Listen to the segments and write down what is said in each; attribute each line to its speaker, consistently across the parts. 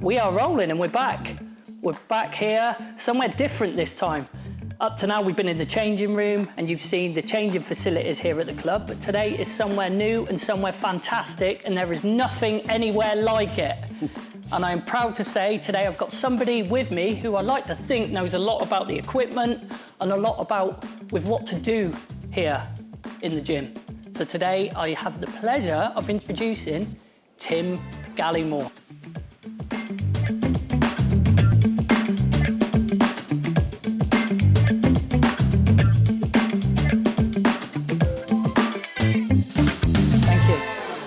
Speaker 1: We are rolling and we're back. We're back here, somewhere different this time. Up to now, we've been in the changing room and you've seen the changing facilities here at the club, but today is somewhere new and somewhere fantastic, and there is nothing anywhere like it. And I'm proud to say today I've got somebody with me who I like to think knows a lot about the equipment and a lot about with what to do here in the gym. So today I have the pleasure of introducing Tim Gallimore.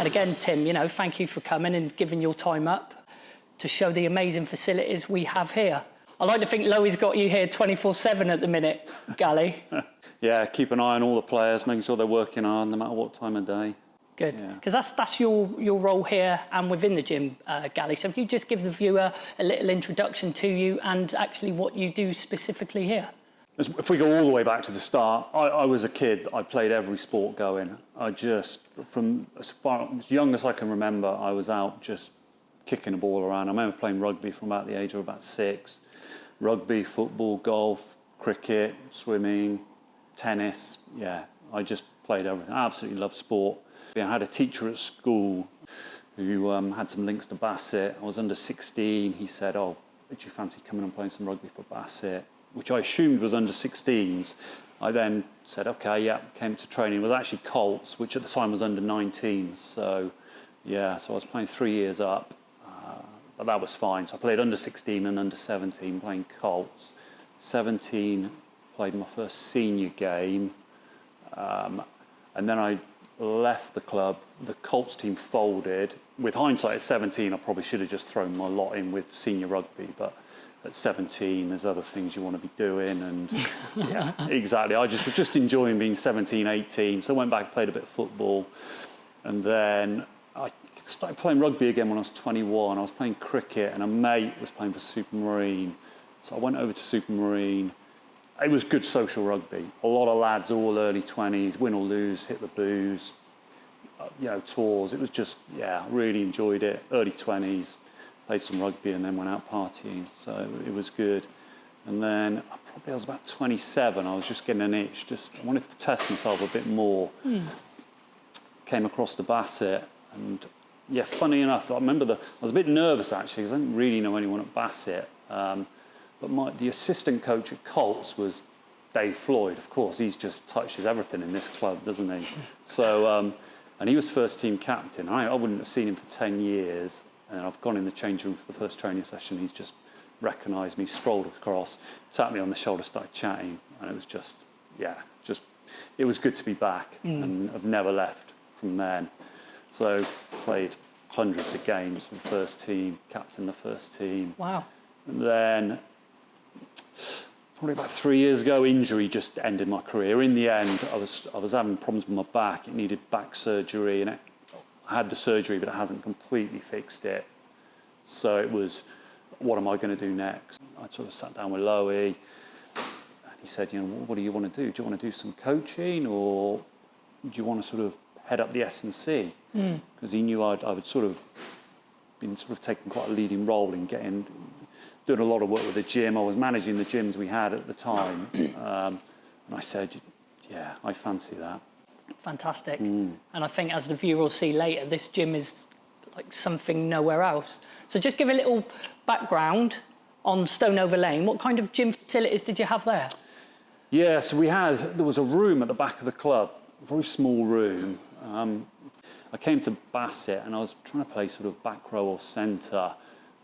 Speaker 1: Again, Tim, you know, thank you for coming and giving your time up to show the amazing facilities we have here. I like to think Loey's got you here 24/7 at the minute, Gally.
Speaker 2: Yeah, keep an eye on all the players, making sure they're working hard no matter what time of day.
Speaker 1: Good, because that's your role here and within the gym, Gally. So if you just give the viewer a little introduction to you and actually what you do specifically here.
Speaker 2: If we go all the way back to the start, I was a kid. I played every sport going. From as young as I can remember, I was out just kicking a ball around. I remember playing rugby from about the age of about 6. Rugby, football, golf, cricket, swimming, tennis. Yeah, I just played everything. I absolutely loved sport. I had a teacher at school who had some links to Bassett. I was under 16. He said, "Oh, would you fancy coming and playing some rugby for Bassett?" Which I assumed was under 16s. I then said, okay, yeah, came to training. It was actually Colts, which at the time was under 19s. So, yeah, so I was playing 3 years up, but that was fine. So I played under 16 and under 17, playing Colts. 17, played my first senior game. And then I left the club. The Colts team folded. With hindsight at 17, I probably should have just thrown my lot in with senior rugby, but at 17, there's other things you want to be doing, and yeah, exactly. I was just enjoying being 17, 18. So I went back, played a bit of football, and then I started playing rugby again when I was 21. I was playing cricket, and a mate was playing for Supermarine. So I went over to Supermarine. It was good social rugby. A lot of lads, all early 20s, win or lose, hit the booze, tours. It was just, yeah, really enjoyed it. Early 20s. Played some rugby and then went out partying, so it was good. And then I was about 27, I was just getting an itch, I wanted to test myself a bit more. Came across the Bassett, and yeah, funny enough, I remember I was a bit nervous actually, because I didn't really know anyone at Bassett, but the assistant coach at Colts was Dave Floyd, of course. He just touches everything in this club, doesn't he? So, and he was first team captain. I wouldn't have seen him for 10 years. And I've gone in the changing room for the first training session. He's just recognised me, strolled across, tapped me on the shoulder, started chatting. And it was it was good to be back. And I've never left from then. So played hundreds of games for the first team, captained the first team.
Speaker 1: Wow.
Speaker 2: And then probably about 3 years ago, injury just ended my career. In the end, I was having problems with my back. It needed back surgery, and I had the surgery, but it hasn't completely fixed it. So it was, what am I going to do next? I sort of sat down with Loey, and he said, what do you want to do? Do you want to do some coaching, or do you want to sort of head up the S&C? Because he knew I would sort of been taking quite a leading role in doing a lot of work with the gym. I was managing the gyms we had at the time. And I said, yeah, I fancy that.
Speaker 1: Fantastic. And I think, as the viewer will see later, this gym is like something nowhere else. So just give a little background on Stoneover Lane. What kind of gym facilities did you have there?
Speaker 2: Yeah, so there was a room at the back of the club, a very small room. I came to Bassett and I was trying to play sort of back row or centre,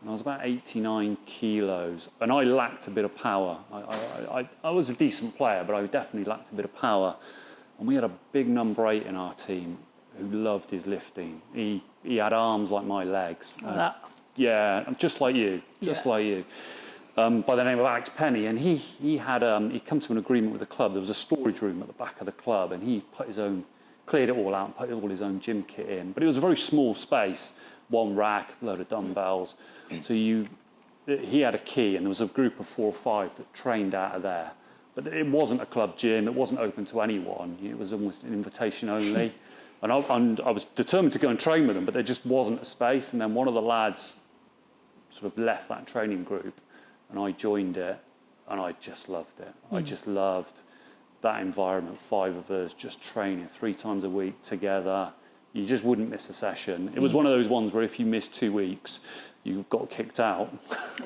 Speaker 2: and I was about 89 kilos, and I lacked a bit of power. I was a decent player, but I definitely lacked a bit of power. And we had a big number 8 in our team who loved his lifting. He had arms like my legs. Yeah, just like you, like you. By the name of Alex Penny, and he'd come to an agreement with the club. There was a storage room at the back of the club, and he cleared it all out and put all his own gym kit in. But it was a very small space, one rack, a load of dumbbells. So he had a key, and there was a group of 4 or 5 that trained out of there. But it wasn't a club gym. It wasn't open to anyone. It was almost an invitation only. And I was determined to go and train with them, but there just wasn't a space. And then one of the lads sort of left that training group, and I joined it, and I just loved it. I just loved that environment, 5 of us just training 3 times a week together. You just wouldn't miss a session. It was one of those ones where if you missed 2 weeks, you got kicked out.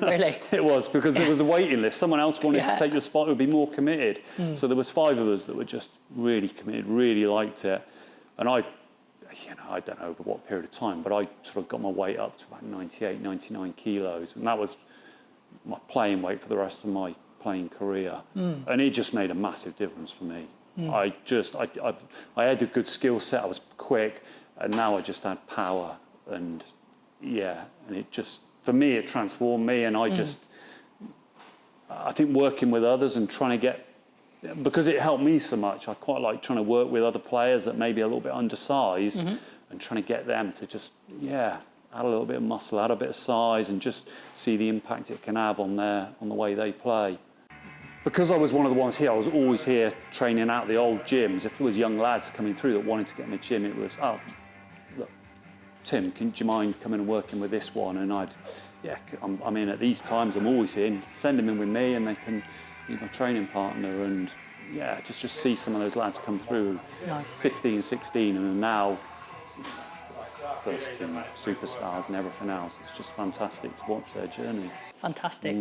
Speaker 1: Really?
Speaker 2: It was, because there was a waiting list. Someone else wanted to take your spot who would be more committed. So there was 5 of us that were just really committed, really liked it. And I don't know over what period of time, but I sort of got my weight up to about 98, 99 kilos. And that was my playing weight for the rest of my playing career. And it just made a massive difference for me. I had a good skill set, I was quick, and now I just had power. And and it just, for me, it transformed me. And I think working with others and trying to get, because it helped me so much, I quite like trying to work with other players that may be a little bit undersized and trying to get them to just, add a little bit of muscle, add a bit of size, and just see the impact it can have on the way they play. Because I was one of the ones here, I was always here training out the old gyms. If there was young lads coming through that wanted to get in the gym, it was, oh, look, Tim, do you mind coming and working with this one? And I'm in at these times, I'm always in. Send them in with me and they can be my training partner. And just see some of those lads come through,
Speaker 1: Nice.
Speaker 2: 15, 16, and now first team superstars and everything else. It's just fantastic to watch their journey.
Speaker 1: Fantastic.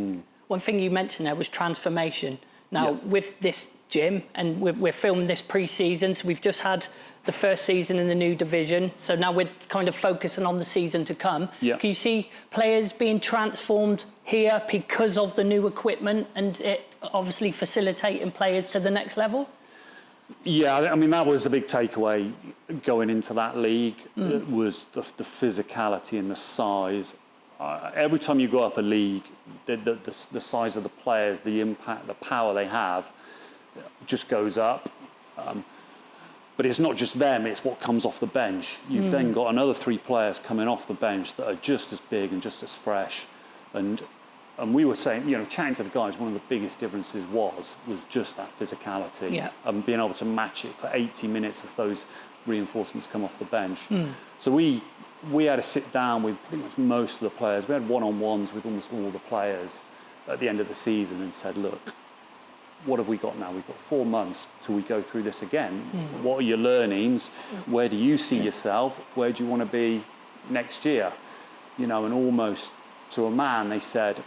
Speaker 1: One thing you mentioned there was transformation. Now, with this gym, and we're filming this pre-season, so we've just had the first season in the new division, so now we're kind of focusing on the season to come.
Speaker 2: Yeah.
Speaker 1: Can you see players being transformed here because of the new equipment and it obviously facilitating players to the next level?
Speaker 2: Yeah, I mean, that was the big takeaway going into that league, was the physicality and the size. Every time you go up a league, the size of the players, the impact, the power they have just goes up. But it's not just them, it's what comes off the bench. You've then got another 3 players coming off the bench that are just as big and just as fresh. And we were saying, chatting to the guys, one of the biggest differences was just that physicality.
Speaker 1: Yeah.
Speaker 2: And being able to match it for 80 minutes as those reinforcements come off the bench. So we had to sit down with pretty much most of the players. We had one-on-ones with almost all the players at the end of the season and said, look, what have we got now? We've got 4 months till we go through this again. What are your learnings? Where do you see yourself? Where do you want to be next year? And almost to a man, they said,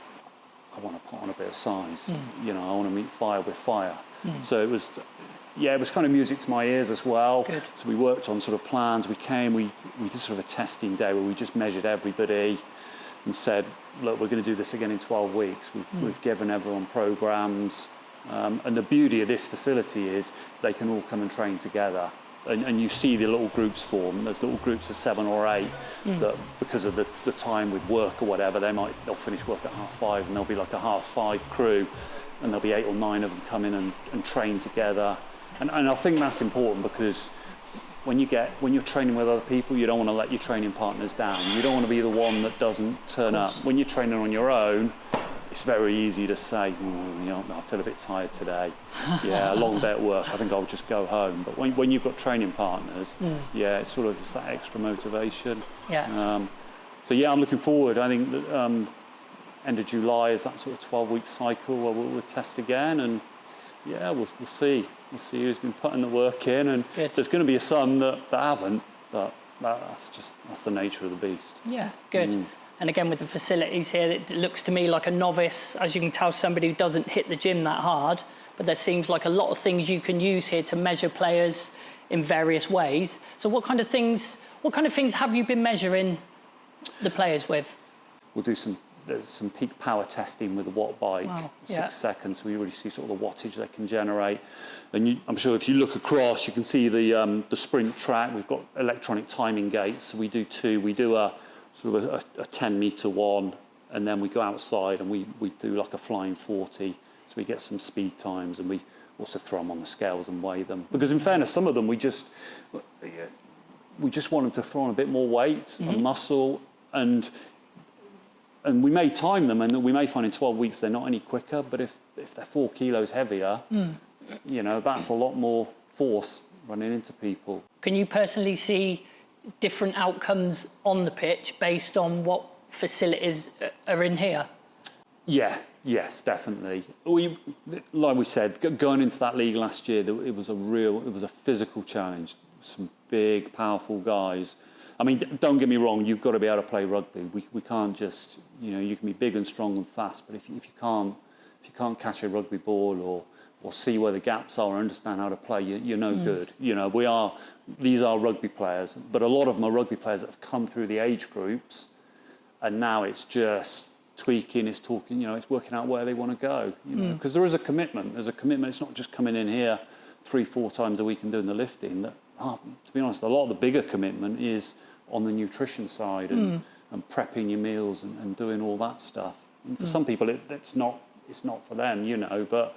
Speaker 2: I want to put on a bit of size. I want to meet fire with fire. So it was kind of music to my ears as well.
Speaker 1: Good.
Speaker 2: So we worked on sort of plans. We did sort of a testing day where we just measured everybody and said, look, we're going to do this again in 12 weeks. We've given everyone programs. And the beauty of this facility is they can all come and train together. And you see the little groups form. There's little groups of 7 or 8 that, because of the time with work or whatever, they'll finish work at 5:30 and there'll be like a 5:30 crew, and there'll be 8 or 9 of them come in and train together. And I think that's important, because when you're training with other people, you don't want to let your training partners down. You don't want to be the one that doesn't turn up. When you're training on your own, it's very easy to say, I feel a bit tired today. A long day at work, I think I'll just go home. But when you've got training partners, it's that extra motivation.
Speaker 1: Yeah.
Speaker 2: I'm looking forward. I think that end of July is that sort of 12-week cycle where we'll test again, and we'll see. We'll see who's been putting the work in, and there's going to be some that haven't, but that's the nature of the beast.
Speaker 1: Yeah, good. And again, with the facilities here, it looks to me like a novice, as you can tell, somebody who doesn't hit the gym that hard, but there seems like a lot of things you can use here to measure players in various ways. So what kind of things have you been measuring the players with?
Speaker 2: We'll do there's some peak power testing with the watt bike, 6 seconds, so we really see sort of the wattage they can generate. And I'm sure if you look across, you can see the sprint track. We've got electronic timing gates, so we do 2. We do a sort of a 10-metre one, and then we go outside and we do like a flying 40, so we get some speed times, and we also throw them on the scales and weigh them. Because in fairness, some of them we just want them to throw on a bit more weight and muscle, and we may time them, and we may find in 12 weeks they're not any quicker, but if they're 4 kilos heavier, that's a lot more force running into people.
Speaker 1: Can you personally see different outcomes on the pitch based on what facilities are in here?
Speaker 2: Yeah, yes, definitely. Like we said, going into that league last year, it was a physical challenge. Some big, powerful guys. I mean, don't get me wrong, you've got to be able to play rugby. We can't just, you can be big and strong and fast, but if you can't catch a rugby ball or see where the gaps are or understand how to play, you're no good. These are rugby players, but a lot of them are rugby players that have come through the age groups, and now it's just tweaking, it's talking, it's working out where they want to go. Because there is a commitment. There's a commitment. It's not just coming in here 3-4 times a week and doing the lifting. To be honest, a lot of the bigger commitment is on the nutrition side and prepping your meals and doing all that stuff. And for some people, it's not for them, but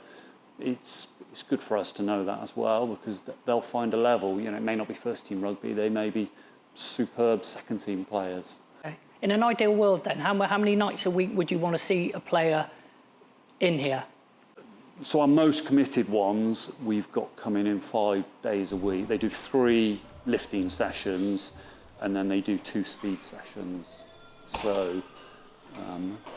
Speaker 2: it's good for us to know that as well, because they'll find a level. It may not be first team rugby. They may be superb second team players.
Speaker 1: Okay. In an ideal world, then, how many nights a week would you want to see a player in here?
Speaker 2: So our most committed ones, we've got coming in 5 days a week. They do 3 lifting sessions, and then they do 2 speed sessions. So,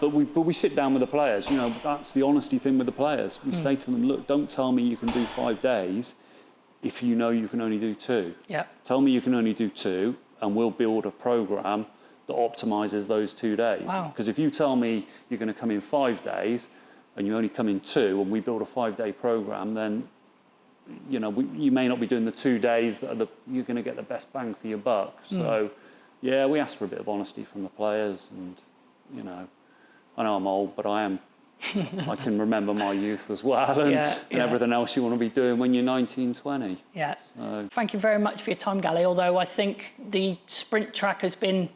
Speaker 2: but we sit down with the players. That's the honesty thing with the players. We say to them, look, don't tell me you can do 5 days if you know you can only do 2.
Speaker 1: Yeah.
Speaker 2: Tell me you can only do 2, and we'll build a program that optimises those 2 days.
Speaker 1: Wow.
Speaker 2: Because if you tell me you're going to come in 5 days, and you only come in 2, and we build a 5-day program, then you may not be doing the 2 days that you're going to get the best bang for your buck. So, yeah, we ask for a bit of honesty from the players, and I know I'm old, but I am. I can remember my youth as well, and everything else you want to be doing when you're 19, 20.
Speaker 1: Yeah.
Speaker 2: So.
Speaker 1: Thank you very much for your time, Gally. Although I think the sprint track has been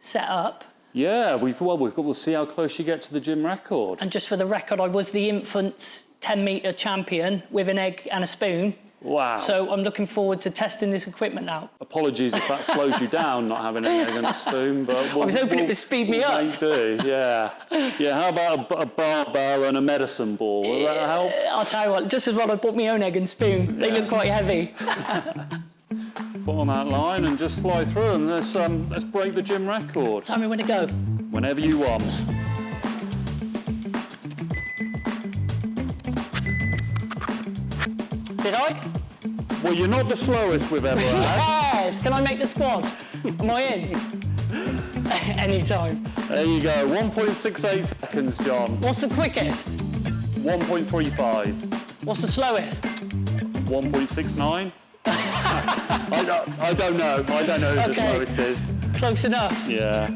Speaker 1: set up.
Speaker 2: Yeah, we'll see how close you get to the gym record.
Speaker 1: And just for the record, I was the infants 10-metre champion with an egg and a spoon.
Speaker 2: Wow. So
Speaker 1: I'm looking forward to testing this equipment now.
Speaker 2: Apologies if that slows you down, not having an egg and a spoon. But
Speaker 1: I was hoping it would speed me up.
Speaker 2: Do, yeah. Yeah, how about a barbell and a medicine ball? Will that help?
Speaker 1: I'll tell you what, just as well I bought my own egg and spoon. They look quite heavy.
Speaker 2: Put on that line and just fly through and let's break the gym record.
Speaker 1: Tell me when to go.
Speaker 2: Whenever you want.
Speaker 1: Did I?
Speaker 2: Well, you're not the slowest we've ever had.
Speaker 1: Yes! Can I make the squad? Am I in? Anytime.
Speaker 2: There you go. 1.68 seconds, John.
Speaker 1: What's the quickest?
Speaker 2: 1.35.
Speaker 1: What's the slowest?
Speaker 2: 1.69. I don't know. I don't know who the slowest is.
Speaker 1: Close enough.
Speaker 2: Yeah.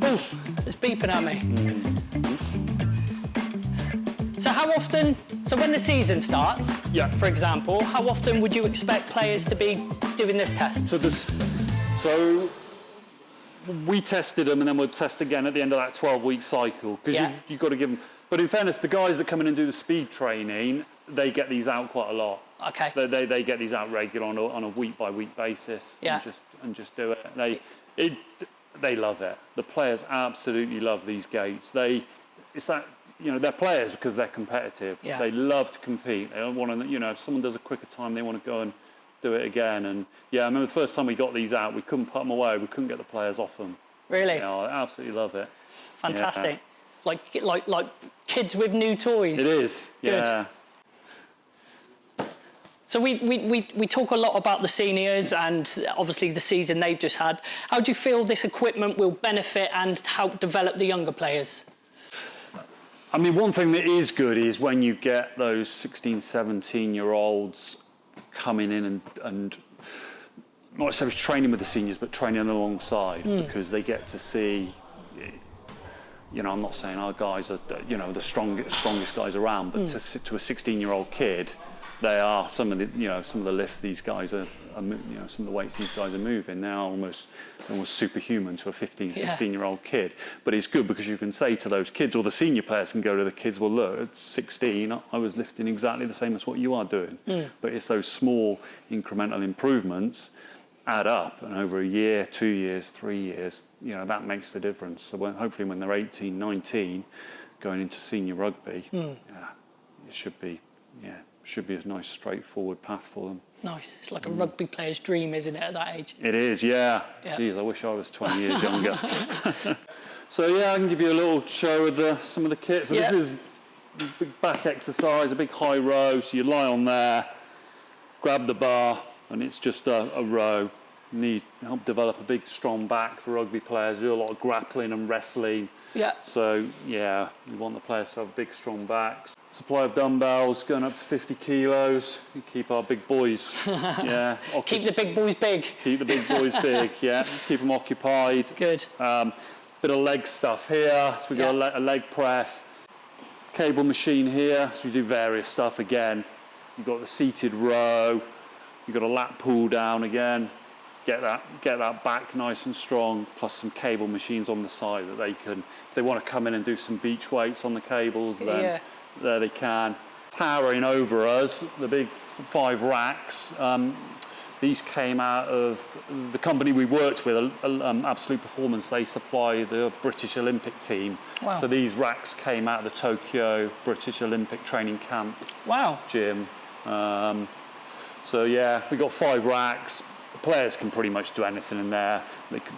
Speaker 1: Oof, it's beeping at me. So how often, when the season starts, for example, how often would you expect players to be doing this test?
Speaker 2: So we tested them, and then we'll test again at the end of that 12-week cycle, because you've got to give them. But in fairness, the guys that come in and do the speed training, they get these out quite a lot.
Speaker 1: Okay.
Speaker 2: They get these out regular on a week-by-week basis.
Speaker 1: Yeah.
Speaker 2: And just do it. They love it. The players absolutely love these gates. They're players because they're competitive.
Speaker 1: Yeah.
Speaker 2: They love to compete. They don't want to, if someone does a quicker time, they want to go and do it again. And I remember the first time we got these out, we couldn't put them away. We couldn't get the players off them.
Speaker 1: Really?
Speaker 2: I absolutely love it.
Speaker 1: Fantastic. Yeah. Like kids with new toys.
Speaker 2: It is.
Speaker 1: Good.
Speaker 2: Yeah.
Speaker 1: So we talk a lot about the seniors and obviously the season they've just had. How do you feel this equipment will benefit and help develop the younger players?
Speaker 2: I mean, one thing that is good is when you get those 16, 17-year-olds coming in and not necessarily training with the seniors, but training alongside, because they get to see, I'm not saying our guys are, the strongest guys around, but to a 16-year-old kid, they are some of the lifts these guys are some of the weights these guys are moving. They are almost superhuman to a 15, 16-year-old kid. But it's good because you can say to those kids, or the senior players can go to the kids, well, look, at 16, I was lifting exactly the same as what you are doing. But it's those small incremental improvements add up, and over a year, 2 years, 3 years, that makes the difference. So hopefully when they're 18, 19, going into senior rugby, it should be should be a nice straightforward path for them.
Speaker 1: Nice. It's like a rugby player's dream, isn't it, at that age?
Speaker 2: It is, yeah. Geez, I wish I was 20 years younger. So yeah, I can give you a little show of some of the kits. So this is a big back exercise, a big high row. So you lie on there, grab the bar, and it's just a row. You help develop a big, strong back for rugby players. We do a lot of grappling and wrestling. Yeah. So yeah, we want the players to have big, strong backs. Supply of dumbbells going up to 50 kilos. We keep our big boys.
Speaker 1: Keep the big boys big.
Speaker 2: Keep the big boys big. Yeah. Keep them occupied.
Speaker 1: Good.
Speaker 2: Bit of leg stuff here. So we got a leg press. Cable machine here. So we do various stuff again. You've got the seated row. You've got a lat pull down again. Get that back nice and strong, plus some cable machines on the side that they can, if they want to come in and do some beach weights on the cables, then there they can. Towering over us, the big 5 racks. These came out of the company we worked with, Absolute Performance. They supply the British Olympic team. Wow. So these racks came out of the Tokyo British Olympic Training Camp gym. So yeah, we got 5 racks. Players can pretty much do anything in there.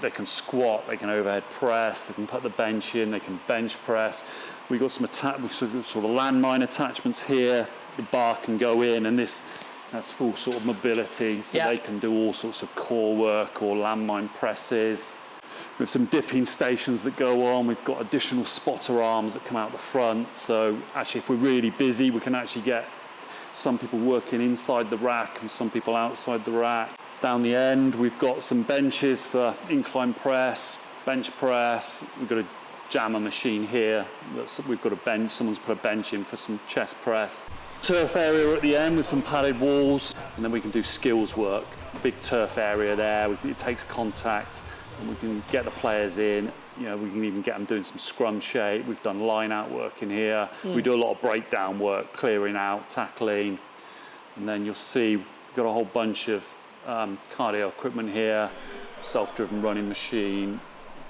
Speaker 2: They can squat, they can overhead press, they can put the bench in, they can bench press. We've got some sort of landmine attachments here. The bar can go in, and that's full sort of mobility, so they can do all sorts of core work or landmine presses. We have some dipping stations that go on. We've got additional spotter arms that come out the front. So actually, if we're really busy, we can actually get some people working inside the rack and some people outside the rack. Down the end, we've got some benches for incline press, bench press. We've got a jammer machine here. We've got a bench, someone's put a bench in for some chest press. Turf area at the end with some padded walls, and then we can do skills work. Big turf area there, it takes contact, and we can get the players in. You know, we can even get them doing some scrum shape. We've done line out work in here. We do a lot of breakdown work, clearing out, tackling, and then you'll see we've got a whole bunch of cardio equipment here, self-driven running machine,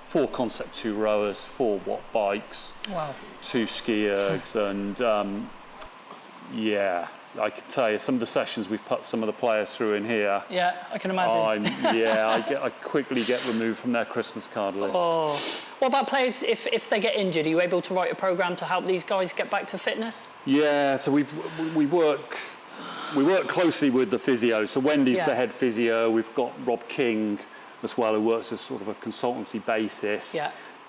Speaker 2: 4 Concept 2 rowers, 4 watt bikes, 2 ski ergs, and I can tell you some of the sessions we've put some of the players through in here.
Speaker 1: Yeah, I can imagine.
Speaker 2: I quickly get removed from their Christmas card list.
Speaker 1: Oh. What about players if they get injured? Are you able to write a program to help these guys get back to fitness? Yeah,
Speaker 2: so we work closely with the physio. So Wendy's the head physio. We've got Rob King as well, who works as sort of a consultancy basis,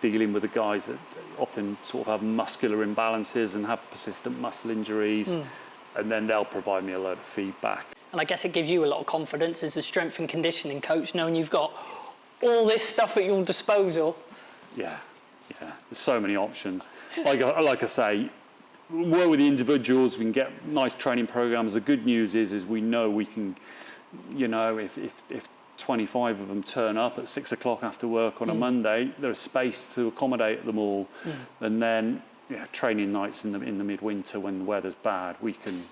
Speaker 2: dealing with the guys that often sort of have muscular imbalances and have persistent muscle injuries. And then they'll provide me a load of feedback.
Speaker 1: And I guess it gives you a lot of confidence as a strength and conditioning coach, knowing you've got all this stuff at your disposal.
Speaker 2: Yeah. There's so many options. Like I say, work with the individuals, we can get nice training programs. The good news is we know we can, you know, if 25 of them turn up at 6 o'clock after work on a Monday, there's space to accommodate them all. And then training nights in the midwinter when the weather's bad, we can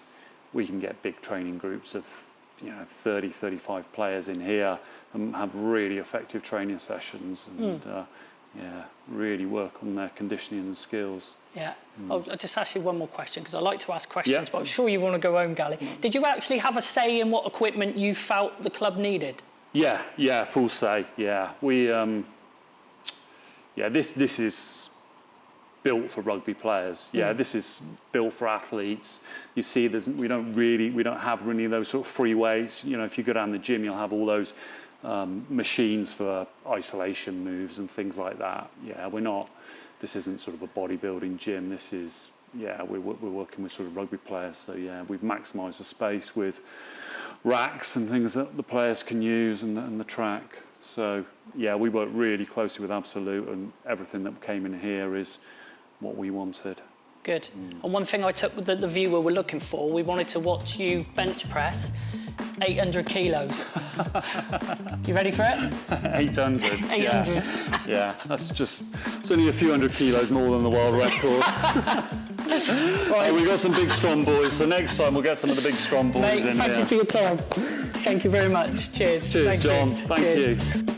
Speaker 2: get big training groups of 30, 35 players in here and have really effective training sessions and really work on their conditioning and skills.
Speaker 1: I'll just ask you one more question, because I like to ask questions, but I'm sure you want to go home, Gally. Did you actually have a say in what equipment you felt the club needed?
Speaker 2: Yeah, full say. We this is built for rugby players. This is built for athletes. You see, we don't have really those sort of free weights. You know, if you go down the gym, you'll have all those machines for isolation moves and things like that. This isn't sort of a bodybuilding gym. This is, we're working with sort of rugby players. So we've maximised the space with racks and things that the players can use and the track. So we work really closely with Absolute, and everything that came in here is what we wanted.
Speaker 1: Good. And one thing I took that the viewer were looking for, we wanted to watch you bench press 800 kilos. You ready for it?
Speaker 2: 800.
Speaker 1: 800.
Speaker 2: It's only a few hundred kilos more than the world record. Right. We got some big strong boys, so next time we'll get some of the big strong boys in here.
Speaker 1: Thank you for your time. Thank you very much. Cheers.
Speaker 2: Cheers, John. Thank you.